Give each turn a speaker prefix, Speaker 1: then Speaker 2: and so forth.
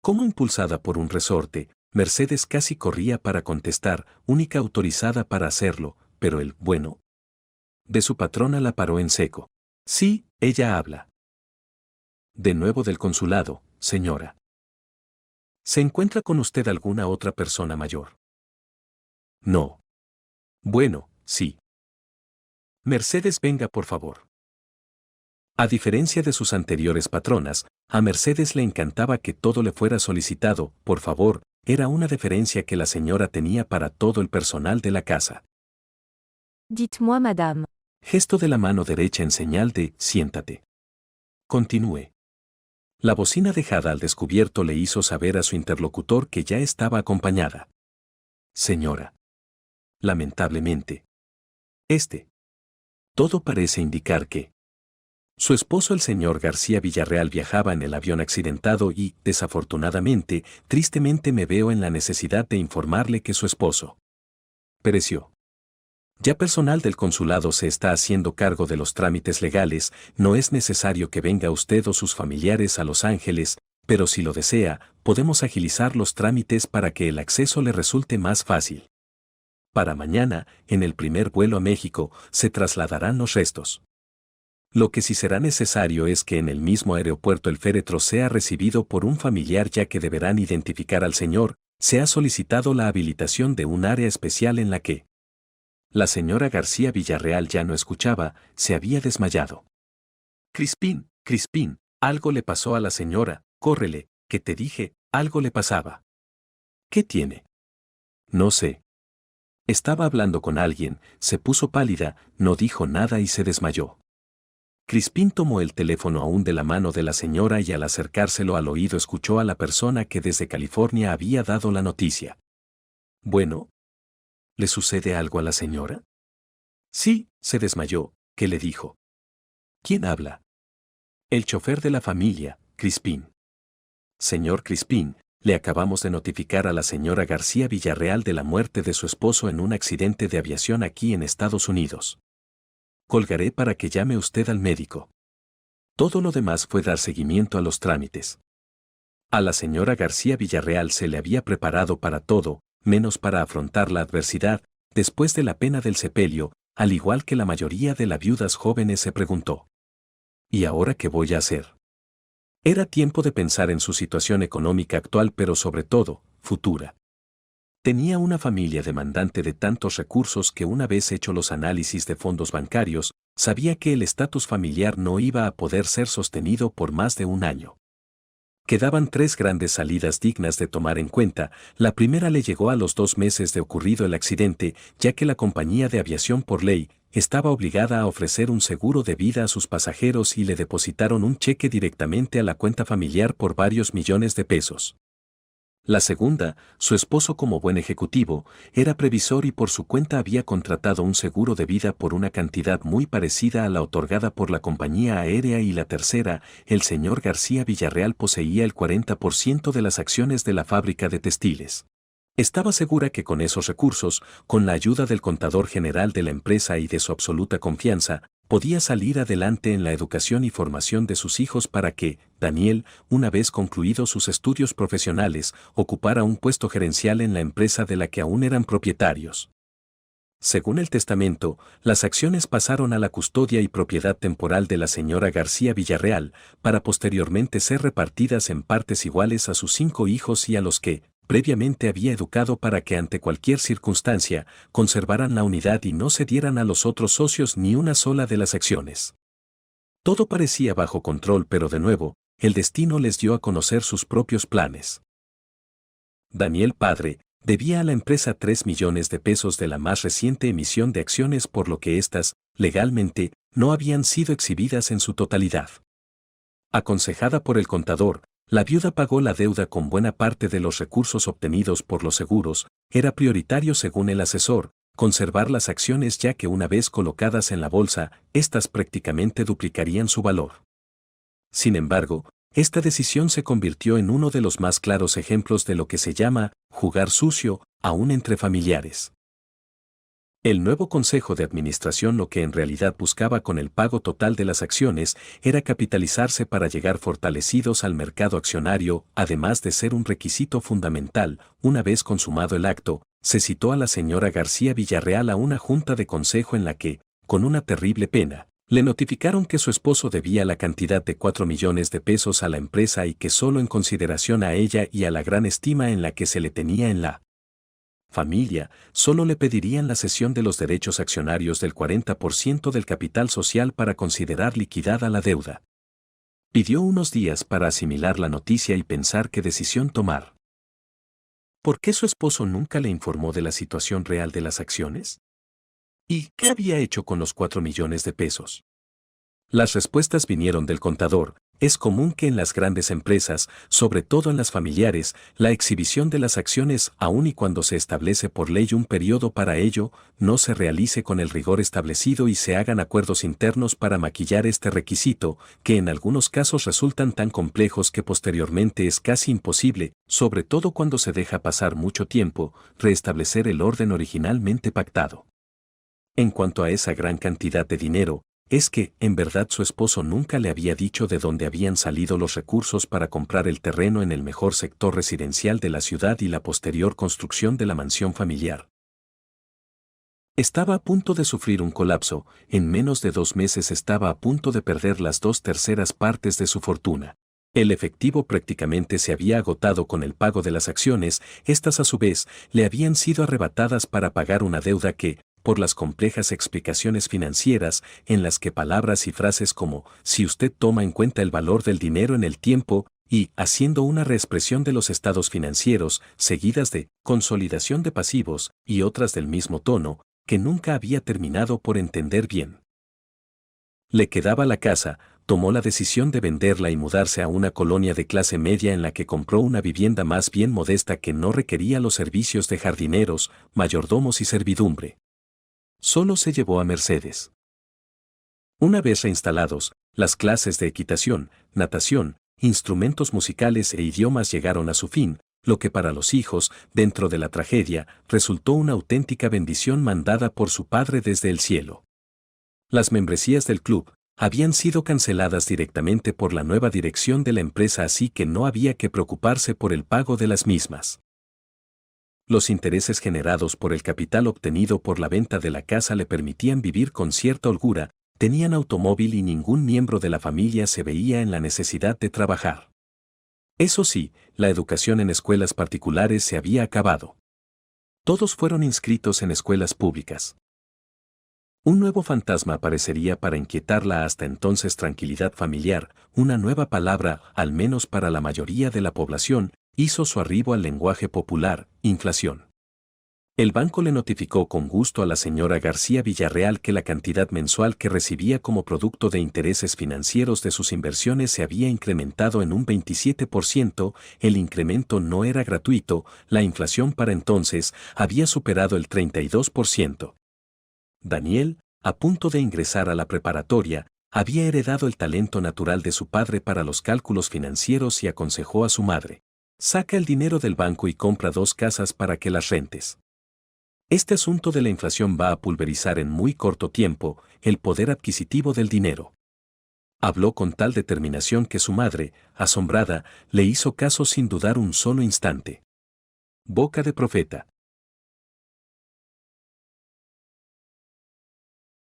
Speaker 1: Como impulsada por un resorte, Mercedes casi corría para contestar, única autorizada para hacerlo, pero el bueno de su patrona la paró en seco. Sí, ella habla. De nuevo del consulado, señora. ¿Se encuentra con usted alguna otra persona mayor? No. Bueno, sí. Mercedes, venga por favor. A diferencia de sus anteriores patronas, a Mercedes le encantaba que todo le fuera solicitado, por favor, era una deferencia que la señora tenía para todo el personal de la casa.
Speaker 2: Dites-moi, madame.
Speaker 1: Gesto de la mano derecha en señal de siéntate. Continúe. La bocina dejada al descubierto le hizo saber a su interlocutor que ya estaba acompañada. Señora. Lamentablemente. Todo parece indicar que su esposo, el señor García Villarreal, viajaba en el avión accidentado y, desafortunadamente, tristemente me veo en la necesidad de informarle que su esposo pereció. Ya personal del consulado se está haciendo cargo de los trámites legales, no es necesario que venga usted o sus familiares a Los Ángeles, pero si lo desea, podemos agilizar los trámites para que el acceso le resulte más fácil. Para mañana, en el primer vuelo a México, se trasladarán los restos. Lo que sí será necesario es que en el mismo aeropuerto el féretro sea recibido por un familiar, ya que deberán identificar al señor. Se ha solicitado la habilitación de un área especial en la que la señora García Villarreal ya no escuchaba, se había desmayado. Crispín, algo le pasó a la señora, córrele, que te dije, algo le pasaba. ¿Qué tiene? No sé. Estaba hablando con alguien, se puso pálida, no dijo nada y se desmayó. Crispín tomó el teléfono aún de la mano de la señora y al acercárselo al oído escuchó a la persona que desde California había dado la noticia. Bueno, ¿le sucede algo a la señora? Sí, se desmayó. ¿Qué le dijo? ¿Quién habla? El chofer de la familia, Crispín. Señor Crispín, le acabamos de notificar a la señora García Villarreal de la muerte de su esposo en un accidente de aviación aquí en Estados Unidos. Colgaré para que llame usted al médico. Todo lo demás fue dar seguimiento a los trámites. A la señora García Villarreal se le había preparado para todo, menos para afrontar la adversidad. Después de la pena del sepelio, al igual que la mayoría de las viudas jóvenes, se preguntó: ¿y ahora qué voy a hacer? Era tiempo de pensar en su situación económica actual, pero sobre todo, futura. Tenía una familia demandante de tantos recursos que, una vez hecho los análisis de fondos bancarios, sabía que el estatus familiar no iba a poder ser sostenido por más de un año. Quedaban 3 grandes salidas dignas de tomar en cuenta. La primera le llegó a los 2 meses de ocurrido el accidente, ya que la compañía de aviación por ley estaba obligada a ofrecer un seguro de vida a sus pasajeros y le depositaron un cheque directamente a la cuenta familiar por varios millones de pesos. La segunda, su esposo, como buen ejecutivo, era previsor y por su cuenta había contratado un seguro de vida por una cantidad muy parecida a la otorgada por la compañía aérea. Y la tercera, el señor García Villarreal poseía el 40% de las acciones de la fábrica de textiles. Estaba segura que con esos recursos, con la ayuda del contador general de la empresa y de su absoluta confianza, podía salir adelante en la educación y formación de sus hijos para que, Daniel, una vez concluidos sus estudios profesionales, ocupara un puesto gerencial en la empresa de la que aún eran propietarios. Según el testamento, las acciones pasaron a la custodia y propiedad temporal de la señora García Villarreal, para posteriormente ser repartidas en partes iguales a sus 5 hijos y a los que, previamente había educado para que ante cualquier circunstancia, conservaran la unidad y no cedieran a los otros socios ni una sola de las acciones. Todo parecía bajo control, pero de nuevo, el destino les dio a conocer sus propios planes. Daniel padre debía a la empresa 3 millones de pesos de la más reciente emisión de acciones, por lo que éstas, legalmente, no habían sido exhibidas en su totalidad. Aconsejada por el contador, la viuda pagó la deuda con buena parte de los recursos obtenidos por los seguros. Era prioritario, según el asesor, conservar las acciones, ya que una vez colocadas en la bolsa, éstas prácticamente duplicarían su valor. Sin embargo, esta decisión se convirtió en uno de los más claros ejemplos de lo que se llama jugar sucio, aún entre familiares. El nuevo consejo de administración lo que en realidad buscaba con el pago total de las acciones era capitalizarse para llegar fortalecidos al mercado accionario, además de ser un requisito fundamental. Una vez consumado el acto, se citó a la señora García Villarreal a una junta de consejo en la que, con una terrible pena, le notificaron que su esposo debía la cantidad de 4 millones de pesos a la empresa y que solo en consideración a ella y a la gran estima en la que se le tenía en la familia, solo le pedirían la cesión de los derechos accionarios del 40% del capital social para considerar liquidada la deuda. Pidió unos días para asimilar la noticia y pensar qué decisión tomar. ¿Por qué su esposo nunca le informó de la situación real de las acciones? ¿Y qué había hecho con los 4 millones de pesos? Las respuestas vinieron del contador. Es común que en las grandes empresas, sobre todo en las familiares, la exhibición de las acciones, aun y cuando se establece por ley un periodo para ello, no se realice con el rigor establecido y se hagan acuerdos internos para maquillar este requisito, que en algunos casos resultan tan complejos que posteriormente es casi imposible, sobre todo cuando se deja pasar mucho tiempo, restablecer el orden originalmente pactado. En cuanto a esa gran cantidad de dinero, es que, en verdad, su esposo nunca le había dicho de dónde habían salido los recursos para comprar el terreno en el mejor sector residencial de la ciudad y la posterior construcción de la mansión familiar. Estaba a punto de sufrir un colapso, en menos de 2 meses estaba a punto de perder las 2/3 partes de su fortuna. El efectivo prácticamente se había agotado con el pago de las acciones, estas a su vez le habían sido arrebatadas para pagar una deuda que, por las complejas explicaciones financieras, en las que palabras y frases como «si usted toma en cuenta el valor del dinero en el tiempo» y haciendo una reexpresión de los estados financieros, seguidas de «consolidación de pasivos» y otras del mismo tono, que nunca había terminado por entender bien. Le quedaba la casa, tomó la decisión de venderla y mudarse a una colonia de clase media en la que compró una vivienda más bien modesta que no requería los servicios de jardineros, mayordomos y servidumbre. Solo se llevó a Mercedes. Una vez reinstalados, las clases de equitación, natación, instrumentos musicales e idiomas llegaron a su fin, lo que para los hijos, dentro de la tragedia, resultó una auténtica bendición mandada por su padre desde el cielo. Las membresías del club habían sido canceladas directamente por la nueva dirección de la empresa, así que no había que preocuparse por el pago de las mismas. Los intereses generados por el capital obtenido por la venta de la casa le permitían vivir con cierta holgura, tenían automóvil y ningún miembro de la familia se veía en la necesidad de trabajar. Eso sí, la educación en escuelas particulares se había acabado. Todos fueron inscritos en escuelas públicas. Un nuevo fantasma aparecería para inquietar la hasta entonces tranquilidad familiar, una nueva palabra, al menos para la mayoría de la población, hizo su arribo al lenguaje popular: inflación. El banco le notificó con gusto a la señora García Villarreal que la cantidad mensual que recibía como producto de intereses financieros de sus inversiones se había incrementado en un 27%, el incremento no era gratuito, la inflación para entonces había superado el 32%. Daniel, a punto de ingresar a la preparatoria, había heredado el talento natural de su padre para los cálculos financieros y aconsejó a su madre: saca el dinero del banco y compra 2 casas para que las rentes. Este asunto de la inflación va a pulverizar en muy corto tiempo el poder adquisitivo del dinero. Habló con tal determinación que su madre, asombrada, le hizo caso sin dudar un solo instante. Boca de profeta.